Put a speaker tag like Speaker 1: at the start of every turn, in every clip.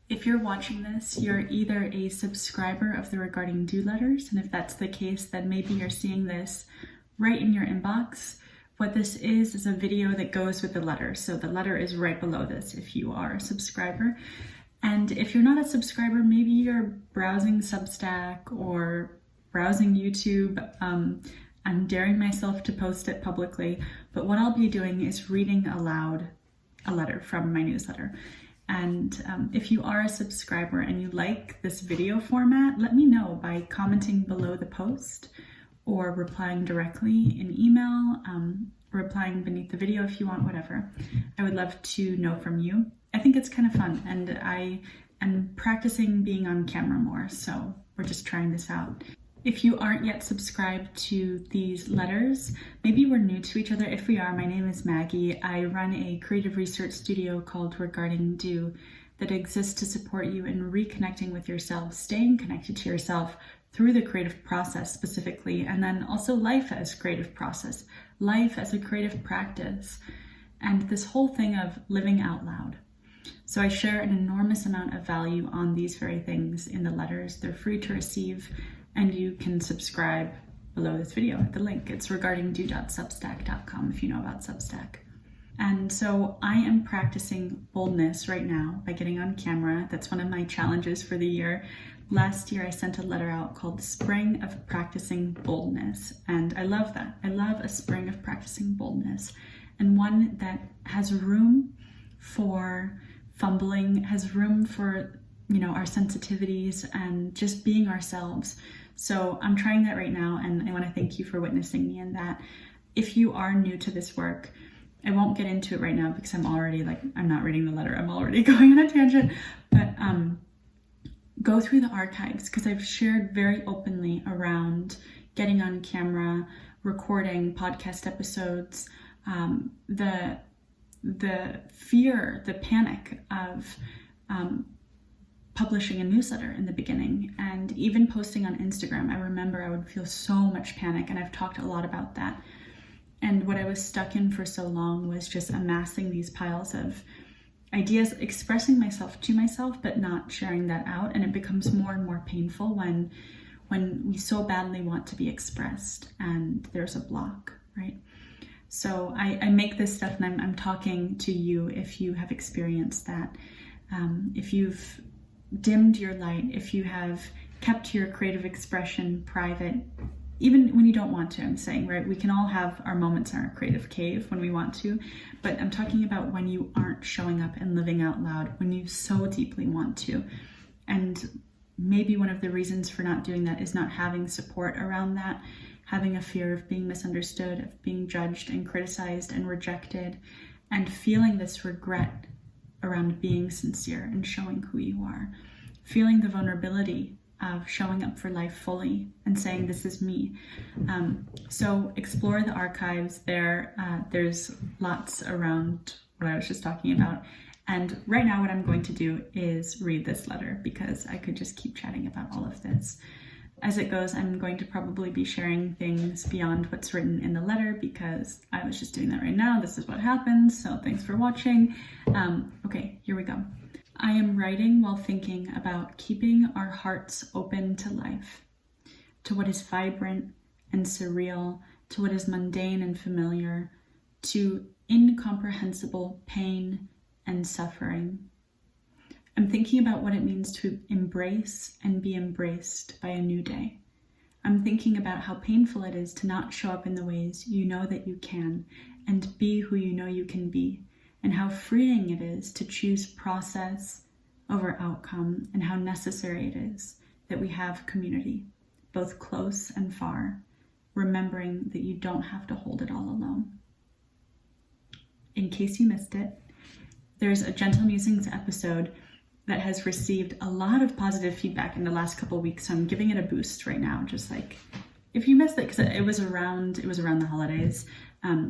Speaker 1: If you're watching this, you're either a subscriber of the Regarding Do letters, and if that's the case, then maybe you're seeing this right in your inbox. What this is a video that goes with the letter. So the letter is right below this if you are a subscriber. And if you're not a subscriber, maybe you're browsing Substack or browsing YouTube. I'm daring myself to post it publicly, but what I'll be doing is reading aloud a letter from my newsletter. And if you are a subscriber and you like this video format, let me know by commenting below the post or replying directly in email, replying beneath the video if you want, whatever. I would love to know from you. I think it's kind of fun, and I am practicing being on camera more, so we're just trying this out. If you aren't yet subscribed to these letters, maybe we're new to each other. If we are, my name is Maggie. I run a creative research studio called Regarding Do that exists to support you in reconnecting with yourself, staying connected to yourself through the creative process specifically, and then also life as creative process, life as a creative practice, and this whole thing of living out loud. So I share an enormous amount of value on these very things in the letters. They're free to receive, and you can subscribe below this video at the link. It's regardingdo.substack.com if you know about Substack. And so I am practicing boldness right now by getting on camera. That's one of my challenges for the year. Last year I sent a letter out called Spring of Practicing Boldness, and I love that. I love a spring of practicing boldness, and one that has room for fumbling, has room for, our sensitivities and just being ourselves. So I'm trying that right now, and I want to thank you for witnessing me in that. If you are new to this work, I won't get into it right now because I'm not reading the letter. I'm already going on a tangent, but go through the archives because I've shared very openly around getting on camera, recording podcast episodes, the fear, the panic of publishing a newsletter in the beginning, and even posting on Instagram. I remember I would feel so much panic, and I've talked a lot about that. And what I was stuck in for so long was just amassing these piles of ideas, expressing myself to myself, but not sharing that out. And it becomes more and more painful when we so badly want to be expressed and there's a block, right? So I make this stuff, and I'm talking to you if you have experienced that. If you've dimmed your light, if you have kept your creative expression private, even when you don't want to, I'm saying, right? We can all have our moments in our creative cave when we want to, but I'm talking about when you aren't showing up and living out loud, when you so deeply want to. And maybe one of the reasons for not doing that is not having support around that, having a fear of being misunderstood, of being judged and criticized and rejected, and feeling this regret around being sincere and showing who you are, feeling the vulnerability of showing up for life fully and saying, this is me. So explore the archives there. There's lots around what I was just talking about. And right now what I'm going to do is read this letter because I could just keep chatting about all of this. As it goes, I'm going to probably be sharing things beyond what's written in the letter because I was just doing that right now. This is what happens, so thanks for watching. Okay, here we go. I am writing while thinking about keeping our hearts open to life, to what is vibrant and surreal, to what is mundane and familiar, to incomprehensible pain and suffering. I'm thinking about what it means to embrace and be embraced by a new day. I'm thinking about how painful it is to not show up in the ways you know that you can and be who you know you can be, and how freeing it is to choose process over outcome, and how necessary it is that we have community, both close and far, remembering that you don't have to hold it all alone. In case you missed it, there's a Gentle Musings episode that has received a lot of positive feedback in the last couple of weeks, so I'm giving it a boost right now, just like if you missed it, because it was around the holidays.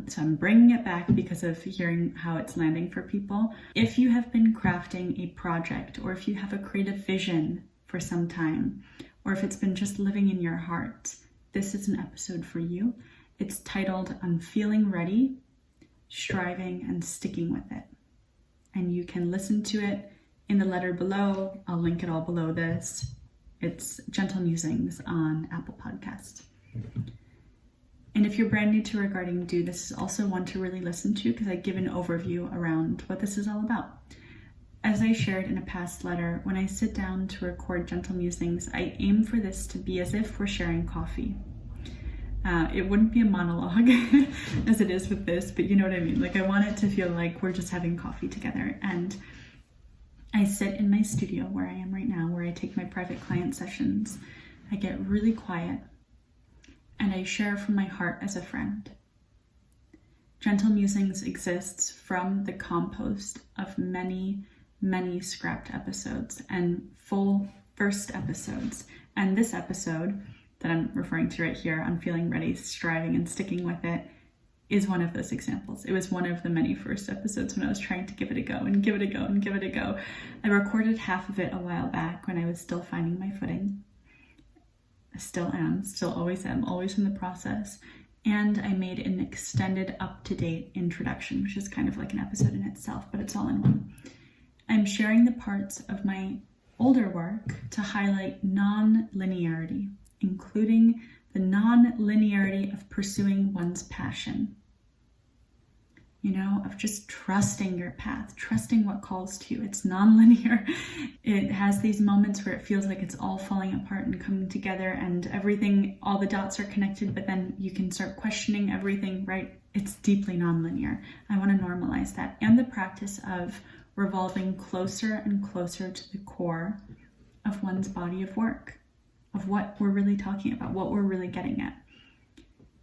Speaker 1: So I'm bringing it back because of hearing how it's landing for people. If you have been crafting a project, or if you have a creative vision for some time, or if it's been just living in your heart, this is an episode for you. It's titled I'm Feeling Ready, Striving and Sticking with It. And you can listen to it in the letter below, I'll link it all below this. It's Gentle Musings on Apple Podcasts. And if you're brand new to Regarding Do, this is also one to really listen to because I give an overview around what this is all about. As I shared in a past letter, when I sit down to record Gentle Musings, I aim for this to be as if we're sharing coffee. It wouldn't be a monologue as it is with this, but you know what I mean? Like, I want it to feel like we're just having coffee together. And I sit in my studio where I am right now, where I take my private client sessions. I get really quiet and I share from my heart as a friend. Gentle Musings exists from the compost of many, many scrapped episodes and full first episodes. And this episode that I'm referring to right here on Feeling Ready, Striving and Sticking with It is one of those examples. It was one of the many first episodes when I was trying to give it a go and give it a go and give it a go. I recorded half of it a while back when I was still finding my footing. I still am, still always am, always in the process. And I made an extended up-to-date introduction, which is kind of like an episode in itself, but it's all in one. I'm sharing the parts of my older work to highlight non-linearity, including the non-linearity of pursuing one's passion. You know, of just trusting your path, trusting what calls to you. It's non-linear. It has these moments where it feels like it's all falling apart and coming together and everything, all the dots are connected, but then you can start questioning everything, right? It's deeply non-linear. I want to normalize that. And the practice of revolving closer and closer to the core of one's body of work, of what we're really talking about, what we're really getting at.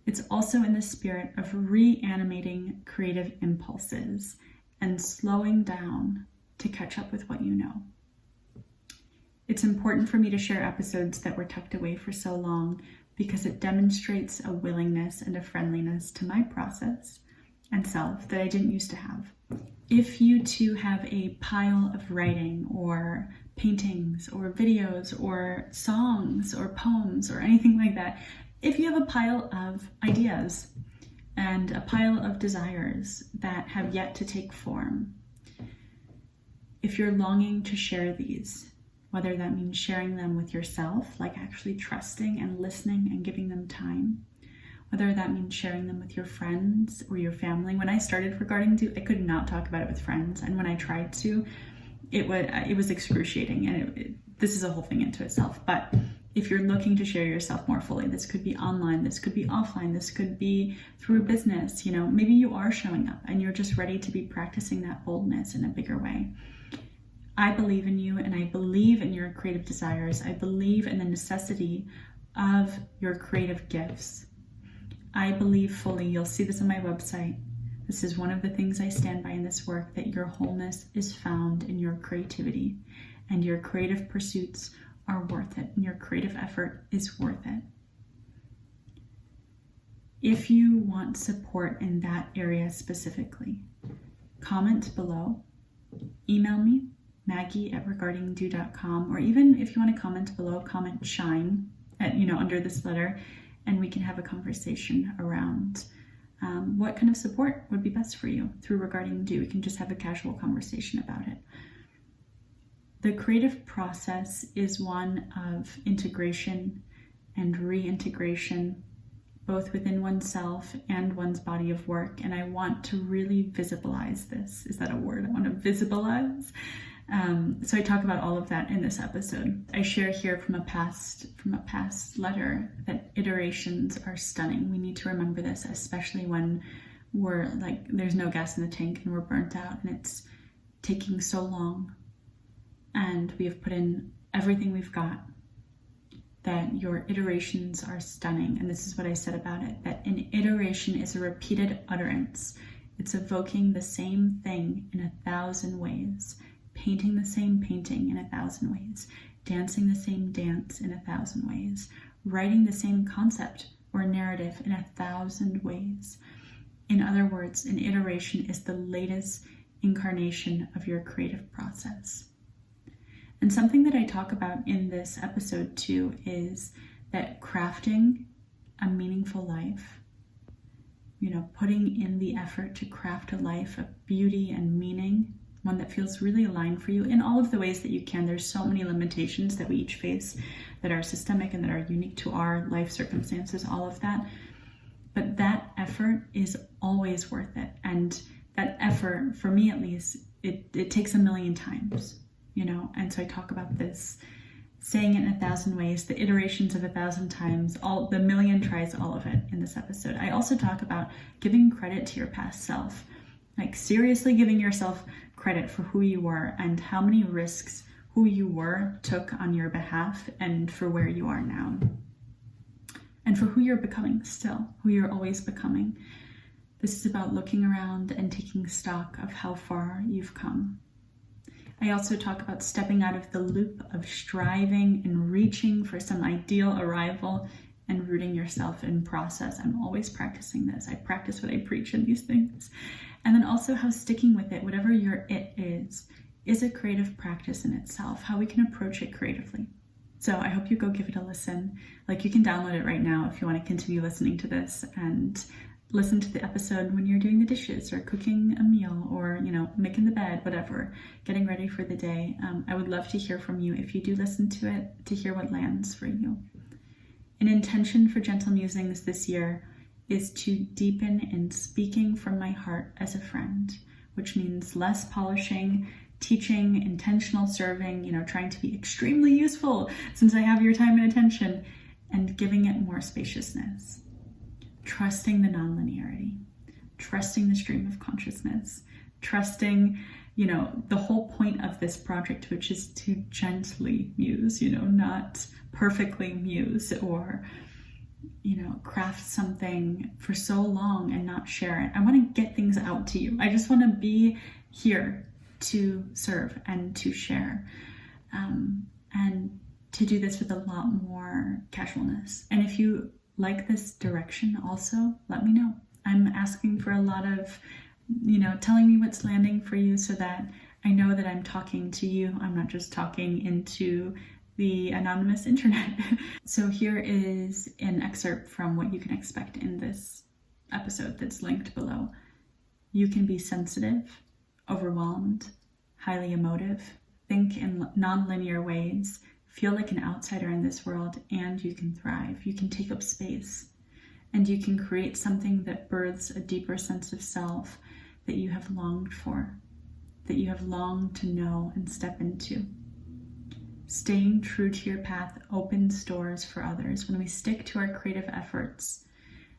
Speaker 1: It's also in the spirit of reanimating creative impulses and slowing down to catch up with what you know. It's important for me to share episodes that were tucked away for so long because it demonstrates a willingness and a friendliness to my process and self that I didn't used to have. If you too have a pile of writing or paintings or videos or songs or poems or anything like that, if you have a pile of ideas and a pile of desires that have yet to take form, if you're longing to share these, whether that means sharing them with yourself, like actually trusting and listening and giving them time, whether that means sharing them with your friends or your family. When I started Regarding Do, I could not talk about it with friends, and when I tried to, it was excruciating, and this is a whole thing into itself. But if you're looking to share yourself more fully, this could be online, this could be offline, this could be through a business. You know, maybe you are showing up and you're just ready to be practicing that boldness in a bigger way. I believe in you, and I believe in your creative desires. I believe in the necessity of your creative gifts. I believe fully, you'll see this on my website. This is one of the things I stand by in this work, that your wholeness is found in your creativity, and your creative pursuits are worth it, and your creative effort is worth it. If you want support in that area specifically, comment below, email me, Maggie@regardingdo.com, or even if you want to comment below, comment shine under this letter, and we can have a conversation around what kind of support would be best for you through Regarding Do. We can just have a casual conversation about it. The creative process is one of integration and reintegration, both within oneself and one's body of work. And I want to really visibilize this. Is that a word? I want to visibilize. So I talk about all of that in this episode. I share here from a past letter that iterations are stunning. We need to remember this, especially when we're like, there's no gas in the tank and we're burnt out and it's taking so long. And we have put in everything we've got, that your iterations are stunning. And this is what I said about it, that an iteration is a repeated utterance. It's evoking the same thing in 1,000 ways, painting the same painting in 1,000 ways, dancing the same dance in 1,000 ways, writing the same concept or narrative in 1,000 ways. In other words, an iteration is the latest incarnation of your creative process. And something that I talk about in this episode too is that crafting a meaningful life, putting in the effort to craft a life of beauty and meaning one that feels really aligned for you in all of the ways that you can. There's so many limitations that we each face that are systemic and that are unique to our life circumstances, all of that. But that effort is always worth it. And that effort, for me at least, it takes a million times, you know? And so I talk about this, saying it in 1,000 ways, the iterations of 1,000 times, all the million tries, all of it in this episode. I also talk about giving credit to your past self, like seriously giving yourself credit for who you were and how many risks who you were took on your behalf and for where you are now. And for who you're becoming still, who you're always becoming. This is about looking around and taking stock of how far you've come. I also talk about stepping out of the loop of striving and reaching for some ideal arrival and rooting yourself in process. I'm always practicing this. I practice what I preach in these things. And then also how sticking with it, whatever your it is a creative practice in itself, how we can approach it creatively. So I hope you go give it a listen. Like, you can download it right now if you want to continue listening to this and listen to the episode when you're doing the dishes or cooking a meal or, you know, making the bed, whatever, getting ready for the day. I would love to hear from you if you do listen to it, to hear what lands for you. An intention for Gentle Musings this year is to deepen in speaking from my heart as a friend, which means less polishing, teaching, intentional serving, you know, trying to be extremely useful since I have your time and attention, and giving it more spaciousness. Trusting the nonlinearity, trusting the stream of consciousness, trusting, you know, the whole point of this project, which is to gently muse, you know, not perfectly muse or, you know, craft something for so long and not share it. I want to get things out to you. I just want to be here to serve and to share, and to do this with a lot more casualness. And if you like this direction also, let me know. I'm asking for a lot of, you know, telling me what's landing for you so that I know that I'm talking to you. I'm not just talking into the anonymous internet. So here is an excerpt from what you can expect in this episode that's linked below. You can be sensitive, overwhelmed, highly emotive, think in non-linear ways, feel like an outsider in this world, and you can thrive. You can take up space, and you can create something that births a deeper sense of self that you have longed for, that you have longed to know and step into. Staying true to your path opens doors for others. When we stick to our creative efforts,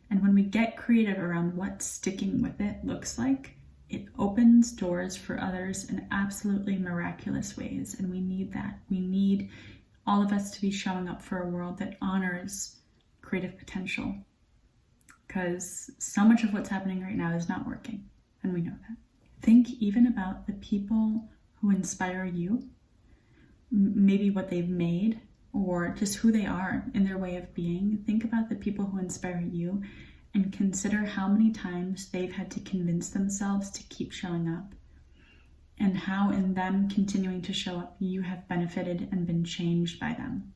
Speaker 1: and when we get creative around what sticking with it looks like, it opens doors for others in absolutely miraculous ways. And we need that. We need all of us to be showing up for a world that honors creative potential, because so much of what's happening right now is not working, and we know that. Think even about the people who inspire you, maybe what they've made or just who they are in their way of being. Think about the people who inspire you and consider how many times they've had to convince themselves to keep showing up, and how in them continuing to show up, you have benefited and been changed by them.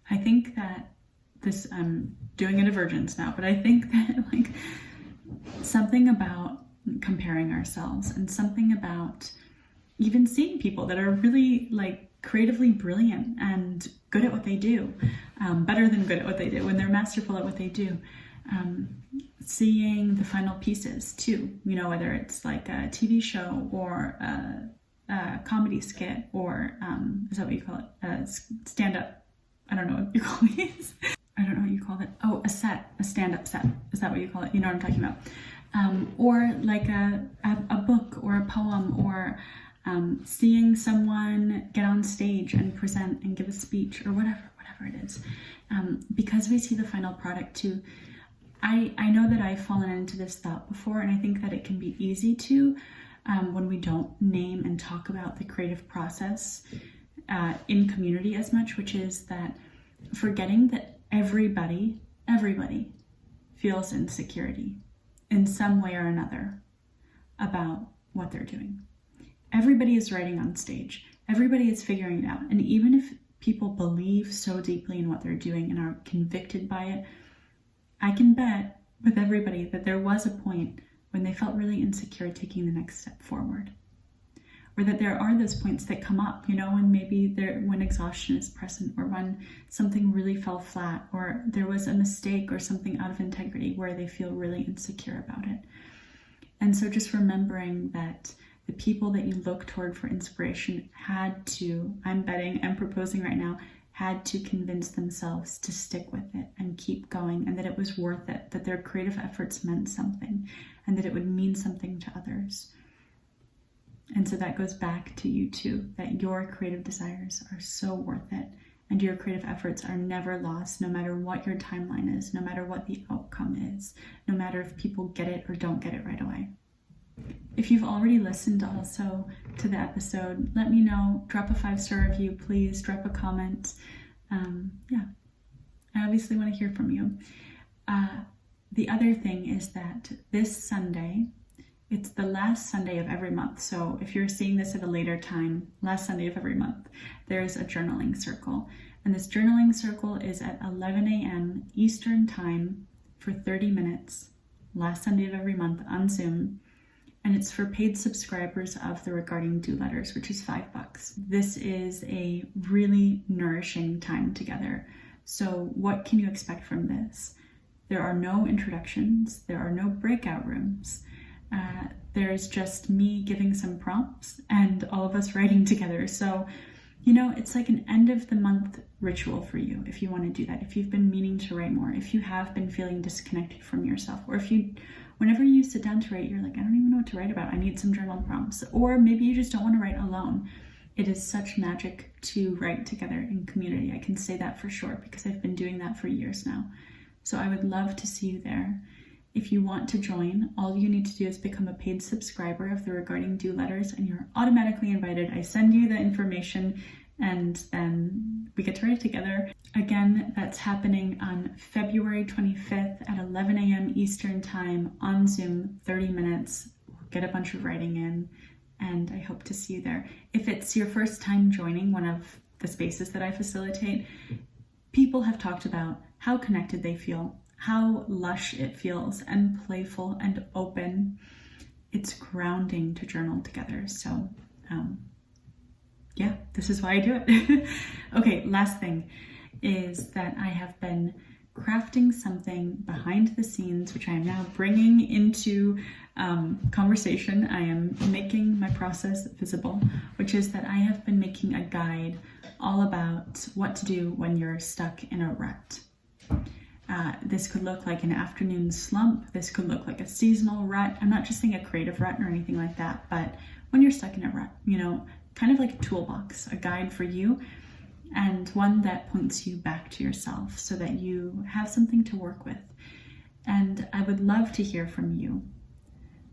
Speaker 1: I think that this, I'm doing a divergence now, but I think that like something about comparing ourselves and something about even seeing people that are really like creatively brilliant and good at what they do, better than good at what they do, when they're masterful at what they do. Seeing the final pieces too, you know, whether it's like a TV show or a comedy skit or is that what you call it? Stand-up. I don't know what you call these. I don't know what you call it. Oh, a stand-up set. Is that what you call it? You know what I'm talking about. Or like a book or a poem, or seeing someone get on stage and present and give a speech or whatever it is. Because we see the final product too. I know that I've fallen into this thought before, and I think that it can be easy to when we don't name and talk about the creative process in community as much, which is that forgetting that everybody feels insecurity in some way or another about what they're doing. Everybody is writing on stage. Everybody is figuring it out. And even if people believe so deeply in what they're doing and are convicted by it, I can bet with everybody that there was a point when they felt really insecure taking the next step forward. Or that there are those points that come up, when maybe when exhaustion is present, or when something really fell flat, or there was a mistake or something out of integrity where they feel really insecure about it. And so just remembering that the people that you look toward for inspiration had to, I'm proposing right now, had to convince themselves to stick with it and keep going, and that it was worth it, that their creative efforts meant something, and that it would mean something to others. And so that goes back to you too, that your creative desires are so worth it, and your creative efforts are never lost, no matter what your timeline is, no matter what the outcome is, no matter if people get it or don't get it right away. If you've already listened also to the episode, let me know. Drop a 5-star review, please. Drop a comment. I obviously want to hear from you. The other thing is that this Sunday, it's the last Sunday of every month. So if you're seeing this at a later time, last Sunday of every month, there's a journaling circle. And this journaling circle is at 11 a.m. Eastern time for 30 minutes, last Sunday of every month on Zoom. And it's for paid subscribers of the Regarding Do letters, which is $5. This is a really nourishing time together. So what can you expect from this? There are no introductions. There are no breakout rooms. There's just me giving some prompts and all of us writing together. So, it's like an end of the month ritual for you if you want to do that. If you've been meaning to write more, if you have been feeling disconnected from yourself, or if whenever you sit down to write, you're like, I don't even know what to write about. I need some journal prompts. Or maybe you just don't want to write alone. It is such magic to write together in community. I can say that for sure because I've been doing that for years now. So I would love to see you there. If you want to join, all you need to do is become a paid subscriber of the Regarding Do letters, and you're automatically invited. I send you the information, and then we get to write together. Again, that's happening on February 25th at 11 a.m. Eastern time on Zoom, 30 minutes. Get a bunch of writing in, and I hope to see you there. If it's your first time joining one of the spaces that I facilitate, people have talked about how connected they feel, how lush it feels, and playful and open. It's grounding to journal together. So, this is why I do it. Okay, last thing is that I have been crafting something behind the scenes, which I am now bringing into conversation. I am making my process visible, which is that I have been making a guide all about what to do when you're stuck in a rut. This could look like an afternoon slump. This could look like a seasonal rut. I'm not just saying a creative rut or anything like that, but when you're stuck in a rut, kind of like a toolbox, a guide for you, and one that points you back to yourself so that you have something to work with. And I would love to hear from you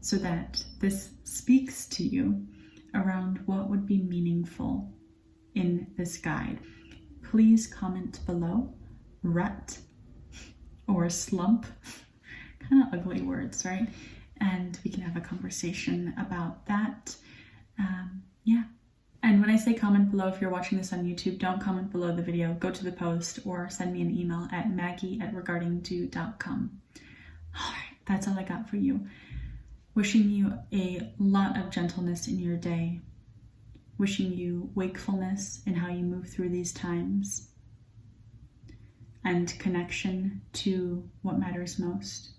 Speaker 1: so that this speaks to you around what would be meaningful in this guide. Please comment below, rut or slump, kind of ugly words, right? And we can have a conversation about that. And when I say comment below, if you're watching this on YouTube, don't comment below the video. Go to the post or send me an email at maggie@regardingdo.com. All right, that's all I got for you. Wishing you a lot of gentleness in your day. Wishing you wakefulness in how you move through these times. And connection to what matters most,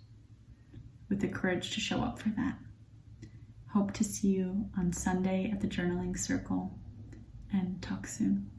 Speaker 1: with the courage to show up for that. Hope to see you on Sunday at the Journaling Circle, and talk soon.